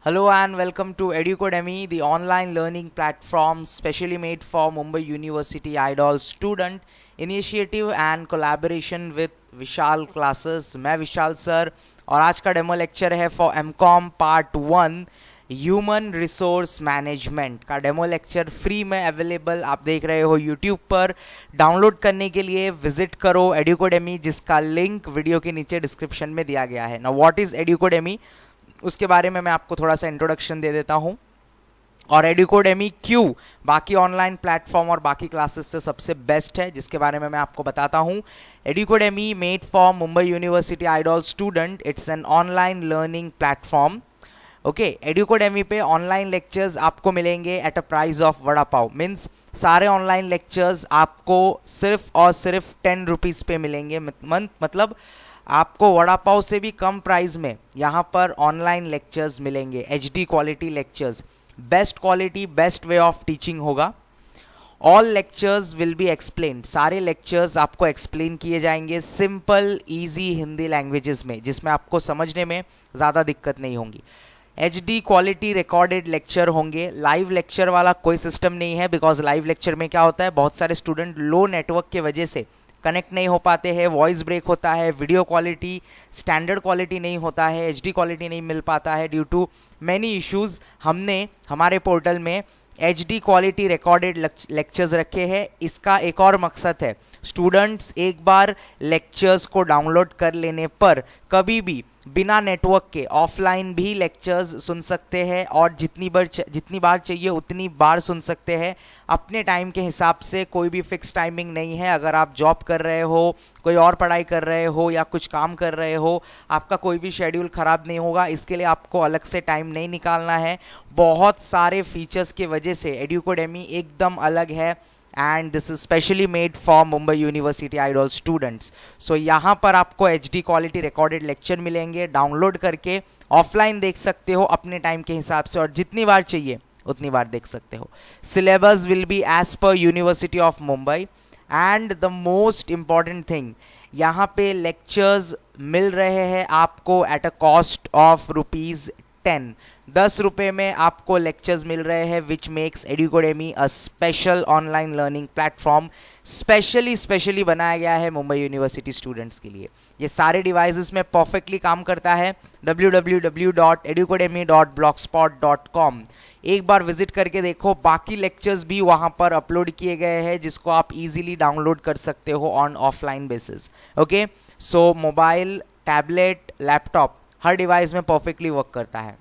Hello and welcome to Educodemy, the online learning platform specially made for Mumbai University Idol student initiative and collaboration with Vishal classes. मैं Vishal sir और आज का demo lecture है for MCom part 1 human resource management का demo lecture free में available आप देख रहे हो यूट्यूब पर। डाउनलोड करने के लिए विजिट करो एड्यूकोडेमी, जिसका लिंक वीडियो के नीचे डिस्क्रिप्शन में दिया गया है। नाउ व्हाट इज एड्यूकोडेमी, उसके बारे में मैं आपको थोड़ा सा इंट्रोडक्शन दे देता हूं। और एड्यूकोडेमी क्यों बाकी ऑनलाइन प्लेटफॉर्म और बाकी क्लासेस से सबसे बेस्ट है, जिसके बारे में मैं आपको बताता हूं। Educodemy made for Mumbai university IDOL student, it's an online learning platform. Okay, Educodemy पे ऑनलाइन लेक्चर्स आपको मिलेंगे at a price of vada pav. Means सारे ऑनलाइन लेक्चर्स आपको सिर्फ और सिर्फ 10 रुपीज़ पे मिलेंगे। मतलब आपको वड़ा पाव से भी कम प्राइस में यहाँ पर ऑनलाइन लेक्चर्स मिलेंगे, HD quality lectures, best quality, best way of teaching होगा। All lectures will be explained, सारे लेक्चर्स आपको एक्सप्लेन किए जाएंगे सिंपल ईजी हिंदी लैंग्वेजेस में, जिसमें आपको समझने में ज़्यादा दिक्कत नहीं होंगी। HD क्वालिटी रिकॉर्डेड लेक्चर होंगे। लाइव लेक्चर वाला कोई सिस्टम नहीं है, बिकॉज लाइव लेक्चर में क्या होता है, बहुत सारे स्टूडेंट लो नेटवर्क की वजह से कनेक्ट नहीं हो पाते हैं, वॉइस ब्रेक होता है, वीडियो क्वालिटी स्टैंडर्ड क्वालिटी नहीं होता है, HD क्वालिटी नहीं मिल पाता है ड्यू टू मैनी इश्यूज। हमने हमारे पोर्टल में HD क्वालिटी रिकॉर्डेड लेक्चर्स रखे हैं। इसका एक और मकसद है, स्टूडेंट्स एक बार लेक्चर्स को डाउनलोड कर लेने पर कभी भी बिना नेटवर्क के ऑफलाइन भी लेक्चर्स सुन सकते हैं, और जितनी बार चाहिए उतनी बार सुन सकते हैं अपने टाइम के हिसाब से। कोई भी फिक्स टाइमिंग नहीं है। अगर आप जॉब कर रहे हो, कोई और पढ़ाई कर रहे हो या कुछ काम कर रहे हो, आपका कोई भी शेड्यूल ख़राब नहीं होगा। इसके लिए आपको अलग से टाइम नहीं निकालना है। बहुत सारे फीचर्स की वजह से एड्यूकोडेमी एकदम अलग है, and this is specially made for Mumbai university IDOL students. So यहाँ पर आपको HD क्वालिटी रिकॉर्डेड लेक्चर मिलेंगे, डाउनलोड करके ऑफलाइन देख सकते हो अपने टाइम के हिसाब से, और जितनी बार चाहिए उतनी बार देख सकते हो। Syllabus will be as per university of Mumbai, and the most important thing, यहाँ पे लेक्चर्स मिल रहे हैं आपको एट अ कॉस्ट ऑफ ₹10। 10 रुपये में आपको लेक्चर्स मिल रहे हैं, which makes Educademy a special online learning platform. Specially बनाया गया है मुंबई यूनिवर्सिटी स्टूडेंट्स के लिए। ये सारे डिवाइसेस में परफेक्टली काम करता है। www.educodemy.blogspot.com एक बार विजिट करके देखो। बाकी लेक्चर्स भी वहाँ पर अपलोड किए गए हैं, जिसको आप इजीली डाउनलोड कर सकते हो on offline basis. Okay, so mobile, tablet, laptop हर डिवाइस में परफेक्टली वर्क करता है।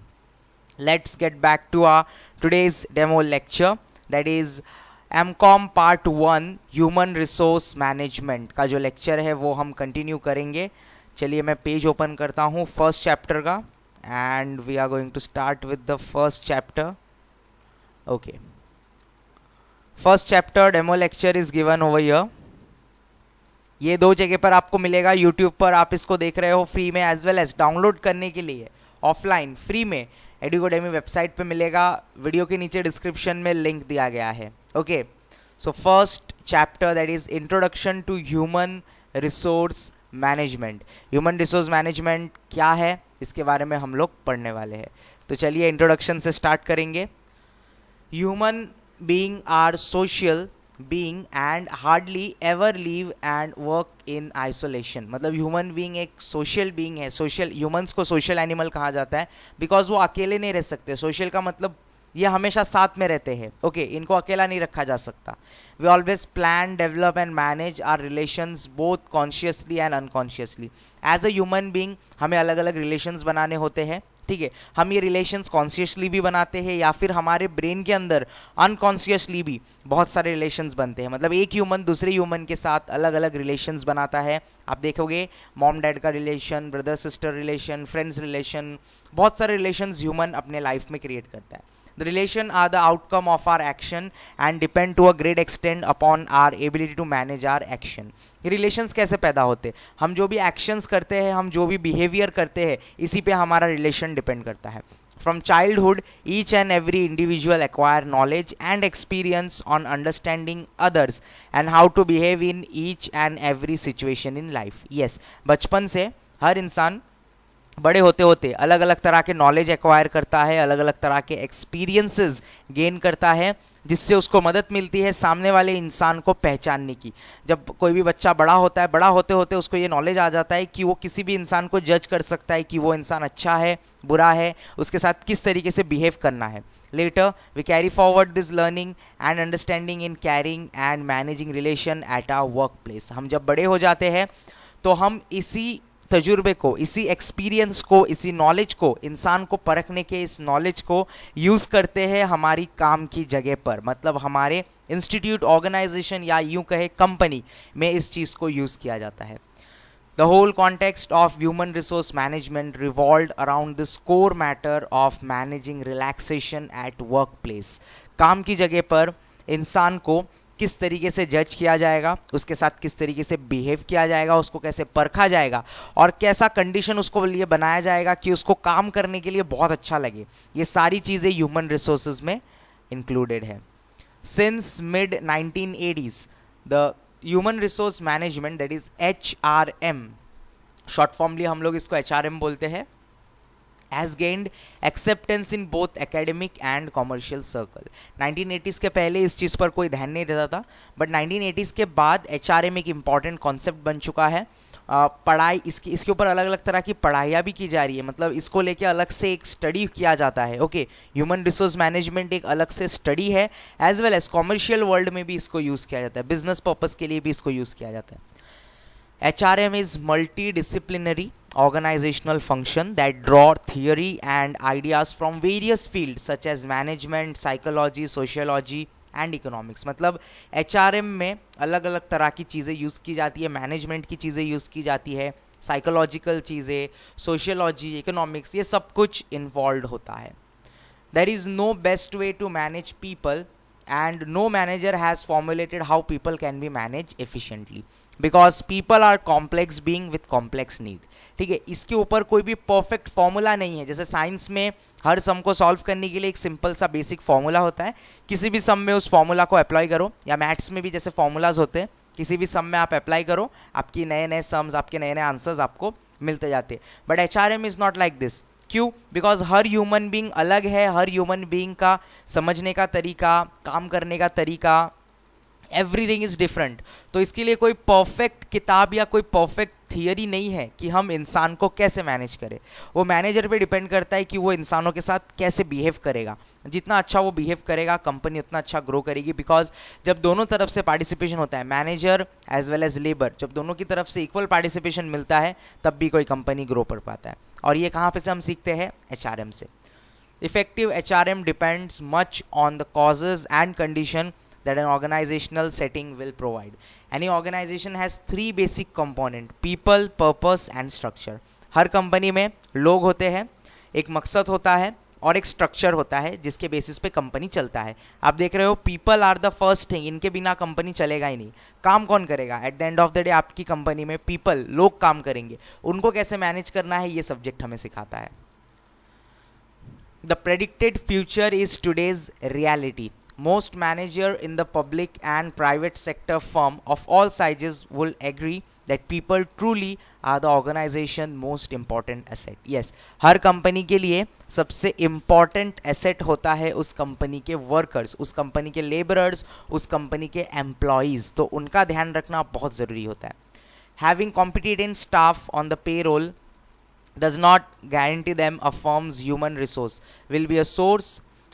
Let's get back to our today's demo lecture, that is MCom part 1 human resource management का जो लेक्चर है वो हम कंटिन्यू करेंगे। चलिए मैं पेज ओपन करता हूँ फर्स्ट चैप्टर का, and we are going to start with the first chapter. Okay, first chapter demo lecture is given over here. ये दो जगह पर आपको मिलेगा, यूट्यूब पर आप इसको देख रहे हो फ्री में, एज वेल एज डाउनलोड करने के लिए ऑफलाइन फ्री में एड्यूकोडेमी वेबसाइट पे मिलेगा। वीडियो के नीचे डिस्क्रिप्शन में लिंक दिया गया है। Okay, so first chapter, that is introduction to human resource management. Human resource management क्या है, इसके बारे में हम लोग पढ़ने वाले हैं। तो चलिए इंट्रोडक्शन से स्टार्ट करेंगे। Human being are social being and hardly ever live and work in isolation. मतलब ह्यूमन बीइंग एक सोशल बीइंग है। सोशल ह्यूमंस को सोशल एनिमल कहा जाता है, बिकॉज वो अकेले नहीं रह सकते। सोशल का मतलब ये हमेशा साथ में रहते हैं। ओके, इनको अकेला नहीं रखा जा सकता। We always plan, develop and manage our relations both consciously and unconsciously. As a human being हमें अलग अलग रिलेशंस बनाने होते हैं, ठीक है। हम ये रिलेशंस कॉन्शियसली भी बनाते हैं, या फिर हमारे ब्रेन के अंदर अनकॉन्शियसली भी बहुत सारे रिलेशंस बनते हैं। मतलब एक ह्यूमन दूसरे ह्यूमन के साथ अलग अलग रिलेशंस बनाता है। आप देखोगे मॉम डैड का relation, brother sister relation, friends relation, बहुत सारे रिलेशंस ह्यूमन अपने लाइफ में क्रिएट करता है। The relation are the outcome of our action and depend to a great extent upon our ability to manage our action. ये relations कैसे पैदा होते? हम जो भी एक्शंस करते हैं, हम जो भी बिहेवियर करते हैं, इसी पे हमारा रिलेशन डिपेंड करता है। From childhood, each and every individual acquire knowledge and experience on understanding others and how to behave in each and every situation in life. Yes, बचपन से हर इंसान बड़े होते होते अलग अलग तरह के नॉलेज एक्वायर करता है, अलग अलग तरह के एक्सपीरियंसेस गेन करता है, जिससे उसको मदद मिलती है सामने वाले इंसान को पहचानने की। जब कोई भी बच्चा बड़ा होता है, बड़ा होते होते उसको ये नॉलेज आ जाता है कि वो किसी भी इंसान को जज कर सकता है कि वो इंसान अच्छा है, बुरा है, उसके साथ किस तरीके से बिहेव करना है। Later, we carry forward this learning and understanding in carrying and managing relation at our workplace. हम जब बड़े हो जाते हैं तो हम इसी तजुर्बे को, इसी एक्सपीरियंस को, इसी नॉलेज को, इंसान को परखने के इस नॉलेज को यूज़ करते हैं हमारी काम की जगह पर, मतलब हमारे इंस्टीट्यूट, ऑर्गेनाइजेशन या यूँ कहे कंपनी में इस चीज़ को यूज़ किया जाता है। The whole context of human resource management revolved around this core matter of managing relaxation at workplace. काम की जगह पर इंसान को किस तरीके से जज किया जाएगा, उसके साथ किस तरीके से बिहेव किया जाएगा, उसको कैसे परखा जाएगा और कैसा कंडीशन उसको लिए बनाया जाएगा कि उसको काम करने के लिए बहुत अच्छा लगे, ये सारी चीज़ें ह्यूमन रिसोर्सेज में इंक्लूडेड है। Since mid 1980s the human resource management, that is HRM, short formally हम लोग इसको HRM बोलते हैं, has gained acceptance in both academic and commercial circle. 1980s के पहले इस चीज़ पर कोई ध्यान नहीं देता था, बट 1980s के बाद HRM एक इम्पॉर्टेंट कॉन्सेप्ट बन चुका है। पढ़ाई इसके ऊपर अलग अलग तरह की पढ़ाइयाँ भी की जा रही है, मतलब इसको लेके अलग से एक स्टडी किया जाता है। ओके, ह्यूमन रिसोर्स मैनेजमेंट एक अलग से स्टडी है, as well as commercial world में भी इसको यूज़ किया जाता है, बिजनेस पर्पज़ के लिए भी इसको यूज़ किया जाता है। HRM is multidisciplinary organizational function that draw theory and ideas from various fields such as management, psychology, sociology and economics. मतलब HRM में अलग अलग तरह की चीज़ें यूज़ की जाती है, मैनेजमेंट की चीज़ें यूज़ की जाती है, साइकोलॉजिकल चीज़ें, सोशियोलॉजी, इकोनॉमिक्स, ये सब कुछ इन्वॉल्व होता है। There is no best way to manage people and no manager has formulated how people can be managed efficiently. Because people are complex being with complex need. ठीक है, इसके ऊपर कोई भी परफेक्ट फॉर्मूला नहीं है। जैसे साइंस में हर सम को सॉल्व करने के लिए एक सिंपल सा बेसिक फॉर्मूला होता है, किसी भी सम में उस फॉर्मूला को अप्लाई करो, या मैथ्स में भी जैसे फॉर्मूलाज होते हैं, किसी भी सम में आप अप्लाई करो, आपकी नए नए सम्स, आपके नए नए आंसर्स आपको मिलते जाते हैं। But HRM is not like this. क्यों? बिकॉज हर ह्यूमन बीइंग अलग है, हर ह्यूमन बीइंग का समझने का तरीका, काम करने का तरीका, एवरीथिंग इज़ डिफरेंट। तो इसके लिए कोई परफेक्ट किताब या कोई परफेक्ट थियरी नहीं है कि हम इंसान को कैसे मैनेज करें। वो मैनेजर पे डिपेंड करता है कि वो इंसानों के साथ कैसे बिहेव करेगा। जितना अच्छा वो बिहेव करेगा, कंपनी उतना अच्छा ग्रो करेगी। बिकॉज जब दोनों तरफ से पार्टिसिपेशन होता है, manager as well as labour, जब दोनों की तरफ से इक्वल पार्टिसिपेशन मिलता है, तब भी कोई कंपनी ग्रो कर पाता है। और ये कहाँ पे से हम सीखते हैं? HRM से। Effective HRM depends much on the causes and condition that an organizational setting will provide. Any organization has 3 basic component: people, purpose and structure. Her company में लोग होते हैं, एक मकसद होता है और एक स्ट्रक्चर होता है जिसके बेसिस पे कंपनी चलता है। आप देख रहे हो, people are the first thing, इनके बिना कंपनी चलेगा ही नहीं। काम कौन करेगा? At the end of the day आपकी कंपनी में पीपल, लोग काम करेंगे। उनको कैसे मैनेज करना है, ये सब्जेक्ट हमें सिखाता है। The predicted future is today's reality. Most manager in the public and private sector firm of all sizes will agree that people truly are the organization most important asset. Yes, her company के लिए सबसे important asset होता है उस company के workers, उस company के laborers, उस कंपनी के employees. तो उनका ध्यान रखना बहुत ज़रूरी होता है. Having competent staff on the payroll does not guarantee them a firm's human resource will be a source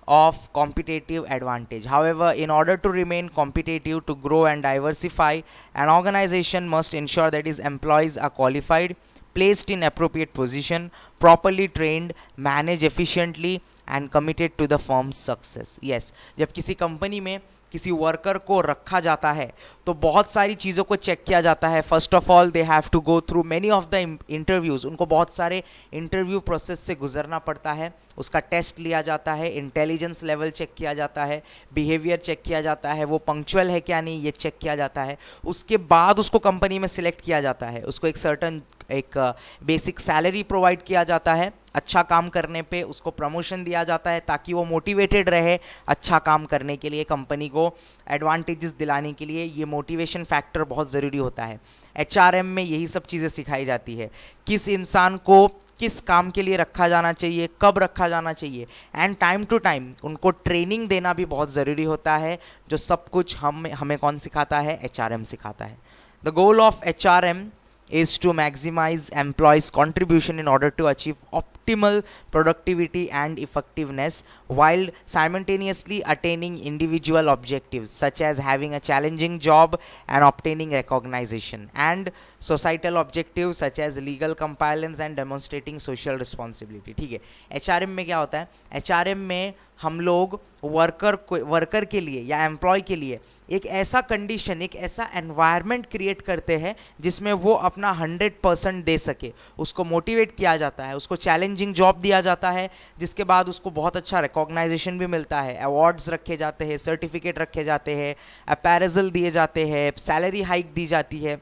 of competitive advantage. However, in order to remain competitive, to grow and diversify, an organization must ensure that its employees are qualified, placed in appropriate position, properly trained, managed efficiently and committed to the firm's success. Yes, जब किसी company में किसी worker को रखा जाता है तो बहुत सारी चीज़ों को चेक किया जाता है. First of all they have to go through many of the interviews. उनको बहुत सारे इंटरव्यू प्रोसेस से गुजरना पड़ता है. उसका टेस्ट लिया जाता है, इंटेलिजेंस लेवल चेक किया जाता है, बिहेवियर चेक किया जाता है, वो पंक्चुअल है क्या नहीं ये चेक किया जाता है. उसके बाद उसको कंपनी में सिलेक्ट किया जाता है. उसको एक सर्टन एक बेसिक सैलरी प्रोवाइड किया जाता है, अच्छा काम करने पे उसको प्रमोशन दिया जाता है ताकि वो मोटिवेटेड रहे अच्छा काम करने के लिए, कंपनी को एडवांटेजेस दिलाने के लिए। ये मोटिवेशन फैक्टर बहुत ज़रूरी होता है। एचआरएम में यही सब चीज़ें सिखाई जाती है, किस इंसान को किस काम के लिए रखा जाना चाहिए, कब रखा जाना चाहिए, एंड टाइम टू टाइम उनको ट्रेनिंग देना भी बहुत ज़रूरी होता है, जो सब कुछ हमें कौन सिखाता है, एचआरएम सिखाता है। The goal of HRM is to maximize employees' contribution in order to achieve optimal productivity and effectiveness while simultaneously attaining individual objectives such as having a challenging job and obtaining recognition, and societal objectives such as legal compliance and demonstrating social responsibility। ठीक है, HRM में क्या होता है, HRM में हम लोग worker के लिए या एम्प्लॉय के लिए एक ऐसा कंडीशन, एक ऐसा एनवायरनमेंट क्रिएट करते हैं जिसमें वो अपना 100% दे सके। उसको मोटिवेट किया जाता है, उसको चैलेंजिंग जॉब दिया जाता है, जिसके बाद उसको बहुत अच्छा रिकॉग्नाइजेशन भी मिलता है, अवार्ड्स रखे जाते हैं, सर्टिफिकेट रखे जाते हैं, अपैरेजल दिए जाते हैं, सैलरी हाइक दी जाती है।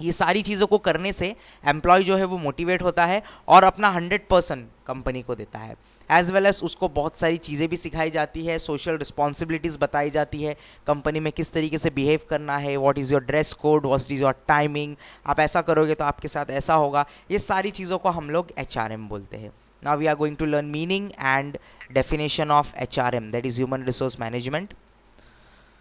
ये सारी चीज़ों को करने से एम्प्लॉय जो है वो मोटिवेट होता है और अपना 100% कंपनी को देता है। एज वेल एज उसको बहुत सारी चीज़ें भी सिखाई जाती है, सोशल रिस्पॉन्सिबिलिटीज़ बताई जाती है, कंपनी में किस तरीके से बिहेव करना है, what is your dress code, what is your timing, आप ऐसा करोगे तो आपके साथ ऐसा होगा। ये सारी चीज़ों को हम लोग एचआरएम बोलते हैं। Now we are going to learn meaning and definition of HRM, that is human resource management.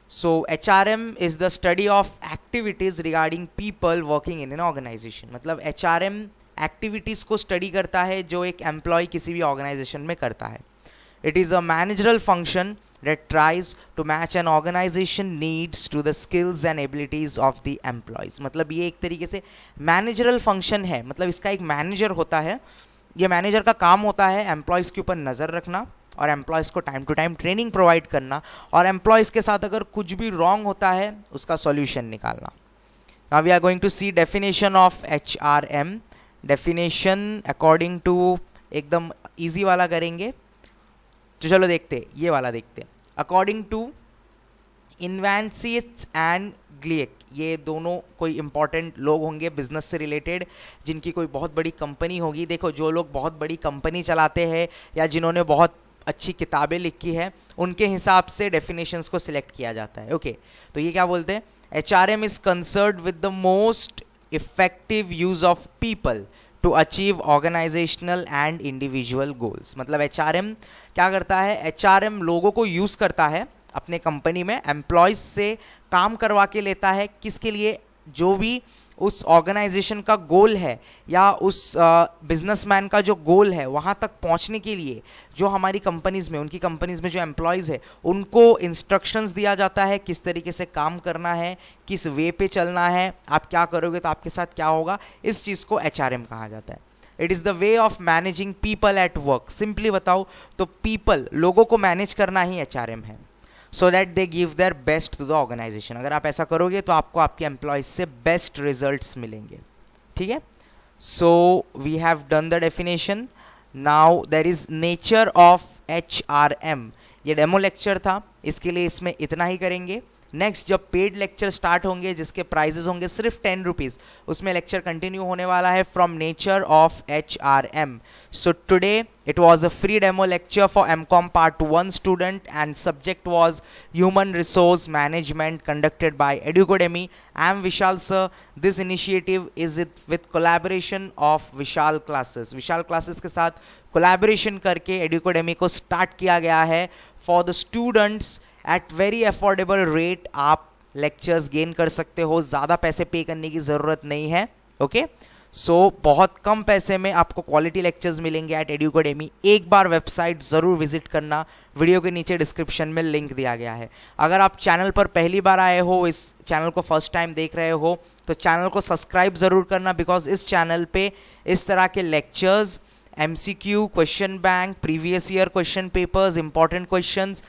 So HRM is the study of activities regarding people working in an organization। मतलब HRM एक्टिविटीज़ को study करता है जो एक employ किसी भी organisation में करता है। It is a managerial function that tries to match an organization needs to the skills and abilities of the employees। मतलब ये एक तरीके से मैनेजरल फंक्शन है, मतलब इसका एक मैनेजर होता है, ये मैनेजर का काम होता है एम्प्लॉयज़ के ऊपर नज़र रखना और एम्प्लॉयज़ को time to time training provide करना, और एम्प्लॉयज़ के साथ अगर कुछ भी रॉन्ग होता है उसका सॉल्यूशन निकालना। Now we are going to see definition of HRM. Definition according to एकदम इजी वाला करेंगे, तो चलो देखते, ये वाला देखते। According to Ivancevich and Glueck, ये दोनों कोई इंपॉर्टेंट लोग होंगे बिजनेस से रिलेटेड, जिनकी कोई बहुत बड़ी कंपनी होगी। देखो, जो लोग बहुत बड़ी कंपनी चलाते हैं या जिन्होंने बहुत अच्छी किताबें लिखी है, उनके हिसाब से डेफिनेशंस को सिलेक्ट किया जाता है। ओके, तो ये क्या बोलते हैं, HRM is concerned with the most effective use of people to achieve organisational and individual goals. मतलब एचआरएम क्या करता है, एचआरएम लोगों को यूज़ करता है अपने कंपनी में, एम्प्लॉयज़ से काम करवा के लेता है, किसके लिए, जो भी उस ऑर्गेनाइजेशन का गोल है या उस बिजनेसमैन का जो गोल है वहाँ तक पहुँचने के लिए जो हमारी कंपनीज़ में, उनकी कंपनीज़ में जो एम्प्लॉयज़ है उनको इंस्ट्रक्शंस दिया जाता है, किस तरीके से काम करना है, किस वे पे चलना है, आप क्या करोगे तो आपके साथ क्या होगा, इस चीज़ को एचआरएम कहा जाता है। It is the way of managing people at work. Simply बताओ तो पीपल, लोगों को मैनेज करना ही एचआरएम है, so that they give their best to the organisation. अगर आप ऐसा करोगे तो आपको आपके एम्प्लॉयज से बेस्ट रिजल्ट्स मिलेंगे। ठीक है, so we have done the definition. Now there is nature of HRM. ये डेमो लेक्चर था, इसके लिए इसमें इतना ही करेंगे। नेक्स्ट जब पेड लेक्चर स्टार्ट होंगे जिसके प्राइजेस होंगे सिर्फ 10 रुपीज़, उसमें लेक्चर कंटिन्यू होने वाला है from nature of HRM. So today it was a free demo lecture for MCOM Part 1 student and subject was Human Resource Management conducted by EduCodemy. I am Vishal sir. This initiative is with collaboration of Vishal Classes. Vishal Classes के साथ collaboration करके EduCodemy को start किया गया है for the students at very affordable rate। आप lectures gain कर सकते हो, ज़्यादा पैसे पे करने की ज़रूरत नहीं है। ओके, सो बहुत कम पैसे में आपको क्वालिटी लेक्चर्स मिलेंगे एट एडुकोडेमी। एक बार वेबसाइट ज़रूर विजिट करना, वीडियो के नीचे डिस्क्रिप्शन में लिंक दिया गया है। अगर आप चैनल पर पहली बार आए हो, इस चैनल को फर्स्ट टाइम देख रहे हो, तो चैनल को सब्सक्राइब ज़रूर करना, बिकॉज इस चैनल पे इस तरह के lectures, MCQ, question bank, previous year question papers, important questions,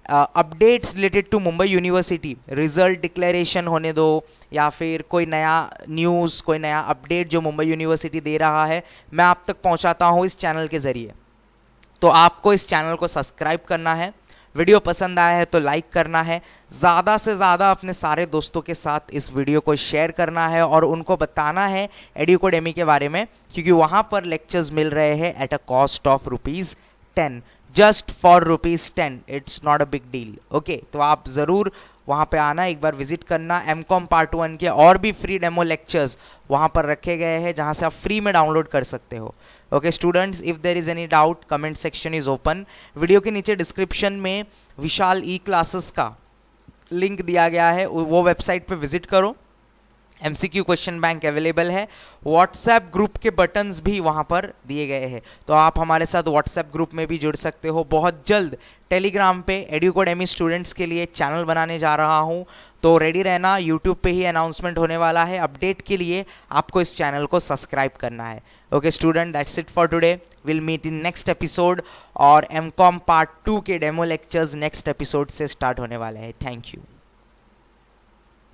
updates related to Mumbai university, result declaration होने दो या फिर कोई नया न्यूज़, कोई नया अपडेट जो मुंबई यूनिवर्सिटी दे रहा है, मैं आप तक पहुंचाता हूं इस चैनल के ज़रिए। तो आपको इस चैनल को सब्सक्राइब करना है, वीडियो पसंद आया है तो लाइक करना है, ज़्यादा से ज़्यादा अपने सारे दोस्तों के साथ इस वीडियो को शेयर करना है और उनको बताना है एडुकोडेमी के बारे में, क्योंकि वहाँ पर लेक्चर्स मिल रहे हैं at a cost of ₹10, just for ₹10. It's not a big deal. Okay, तो आप ज़रूर वहाँ पे आना, एक बार विजिट करना. एमकॉम पार्ट 1 के और भी फ्री डेमो लेक्चर्स वहाँ पर रखे गए हैं जहाँ से आप फ्री में डाउनलोड कर सकते हो. Okay students, if there is any doubt comment section is open. Video के नीचे डिस्क्रिप्शन में विशाल ई क्लासेस का लिंक दिया गया है, वो वेबसाइट पे विजिट करो. MCQ क्वेश्चन बैंक अवेलेबल है. व्हाट्सएप ग्रुप के बटन्स भी वहाँ पर दिए गए हैं, तो आप हमारे साथ व्हाट्सएप ग्रुप में भी जुड़ सकते हो. बहुत जल्द टेलीग्राम पे एडुकोडेमी स्टूडेंट्स के लिए चैनल बनाने जा रहा हूँ, तो रेडी रहना. यूट्यूब पे ही अनाउंसमेंट होने वाला है. अपडेट के लिए आपको इस चैनल को सब्सक्राइब करना है. Okay student, that's it for today. Will meet in next episode. और एमकॉम पार्ट 2 के डेमो लेक्चर्स नेक्स्ट एपिसोड से स्टार्ट होने वाले हैं. Thank you.